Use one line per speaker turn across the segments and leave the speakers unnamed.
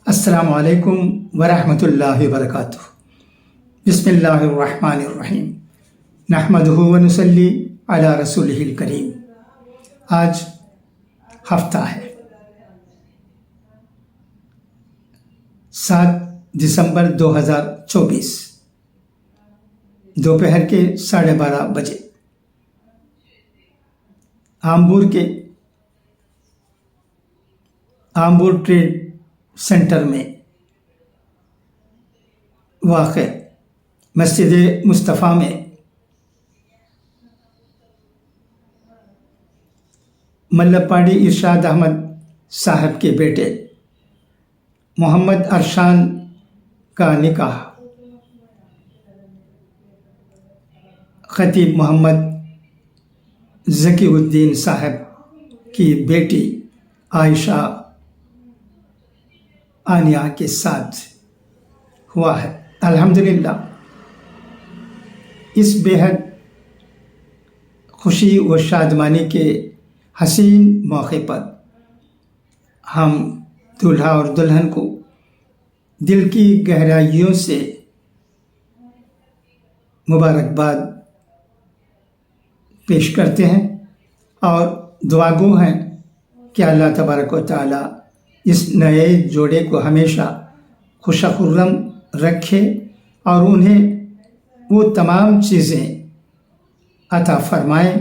السلام علیکم ورحمۃ اللہ وبرکاتہ۔ بسم اللہ الرحمن الرحیم، نحمدہ ونصلی علی رسولہ الکریم۔ آج ہفتہ ہے 7 دسمبر 2024، دوپہر کے 12:30 بجے آمبور ٹریڈ سینٹر میں واقع مسجد مصطفیٰ میں ملپاڑی ارشاد احمد صاحب کے بیٹے محمد ارشان کا نکاح خطیب محمد ذکی الدین صاحب کی بیٹی عائشہ آنیہ کے ساتھ ہوا ہے۔ الحمدللہ، اس بےحد خوشی و شادمانی کے حسین موقع پر ہم دولہا اور دلہن کو دل کی گہرائیوں سے مبارکباد پیش کرتے ہیں اور دعا گو ہیں کہ اللہ تبارک و تعالی اس نئے جوڑے کو ہمیشہ خوش خرم رکھے اور انہیں وہ تمام چیزیں عطا فرمائیں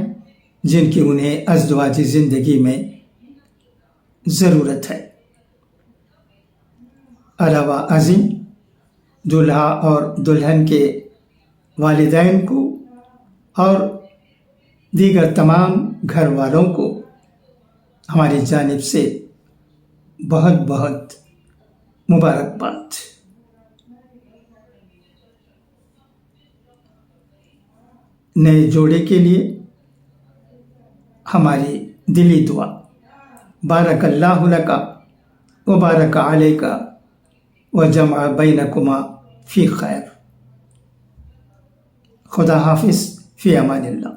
جن کی انہیں ازدواجی زندگی میں ضرورت ہے۔ علاوہ ازیں دولہا اور دلہن کے والدین کو اور دیگر تمام گھر والوں کو ہماری جانب سے بہت بہت مبارکباد۔ نئے جوڑے کے لیے ہماری دلی دعا، بارک اللہ لک و بارک علیک و جمع بینکما فی خیر۔ خدا حافظ، فی امان اللہ۔